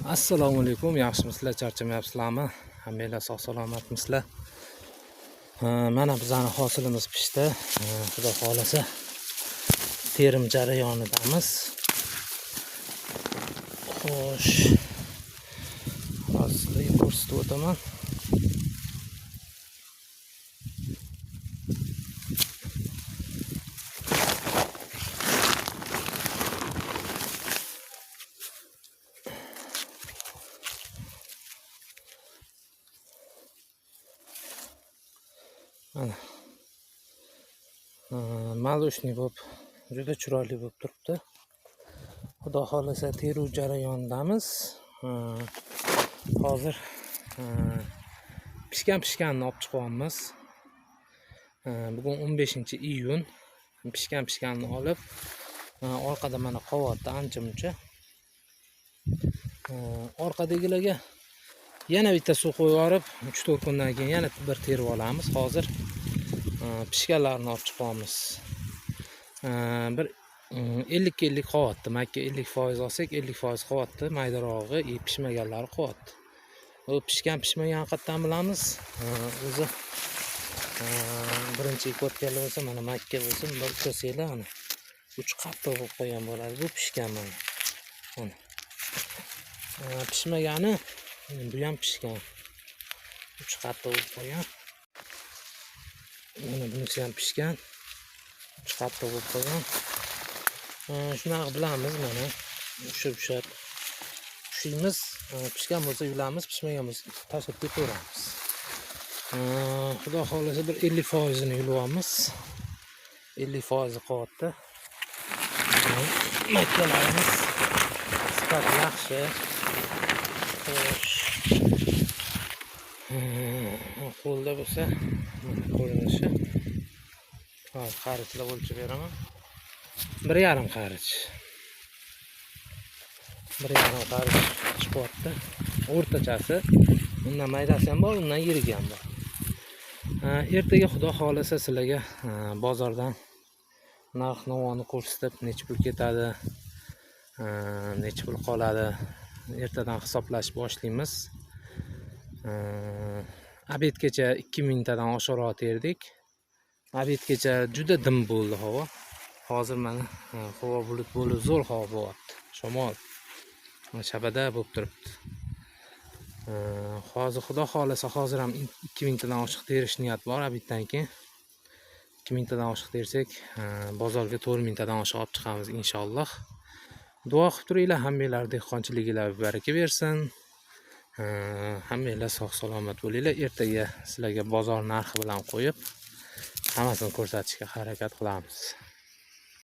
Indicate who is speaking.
Speaker 1: Assalomu alaykum, yaxshimisizlar, charchamayapsizlarmi? Hammanglar sog' salomatmisizlar? Mana bizning hosilimiz pishdi. Xudo xolasa terim jarayonidamiz. Xo'sh. Hozir ko'rsatib o'taman. Mana malushniy bo'lib, juda chiroyli bo'lib turibdi. Xudo xolasa teruv jarayonidamiz. Hozir pishganini olib chiqyapmiz. Bugun 15-iyun. Pishganini olib, orqada mana qovyapti ancha-muncha. Orqadagilarga yana bitta suv qo'yib yorib, 3-4 kundan keyin yana bir terib olamiz. Hozir pishganlarini olib chiqamiz. Bir 50-50 qovyapti. Makka 50% olsak, 50% qovyapti. Maydarog'i, pishmaganlari qovyapti. U pishmagan qatdan bilamiz. O'zi birinchi ko'rganlar bo'lsa, mana makka bo'lsa, bir ko'rsanglar, mana 3 qattiq bo'lib qo'ygan bo'ladi. Bu pishgan mana. Pishmagani, bu ham pishgan. 3 qattiq bo'lib qo'ygan. Mana bunisi ham pishgan. 3 qattiq bo'lib qo'ygan. Shunaqa bilamiz mana. Ushab ushlaymiz. Pishgan bo'lsa yulamiz, pishmagan bo'lsa tashlab ketaveramiz. Xudo xolasa bir 50% ni yulyapmiz. 50% qolyapti. Makkalarimiz sifat yaxshi. Qo'lda bo'lsa, ko'rinishi. Hozir qarichlar o'lchab beraman. 1,5 qarich. 1,5 qarich chiqyapti. O'rtachasi. Bundan maydasi ham bor, bundan yirigi ham bor. Ertaga xudo xolasa sizlarga bozordan narx-navoni ko'rsatib, necha pul ketadi, necha pul qoladi, ertadan hisoblashib boshlaymiz. Abedgacha 2000 tadan oshiqroq terdik. Abedgacha juda dim bo'ldi havo. Hozir mana havo bulut bo'lib, zo'r havo bo'lyapti. Shamol shabada bo'lib turibdi. Hozir xudo xolasa hozir ham 2000 tadan oshiq terish niyat bor. Abeddan keyin 2000 tadan oshiq tersak, bozorga 4000 tadan oshiq olib chiqamiz inshaalloh. Duo qilib turinglar, hammanglar dehqonchiliginglar baraka bersin. Hammanglar sog' salomat bo'linglar. Ertaga sizlarga bozor narxi bilan qo'yib, hammasini ko'rsatishga harakat qilamiz.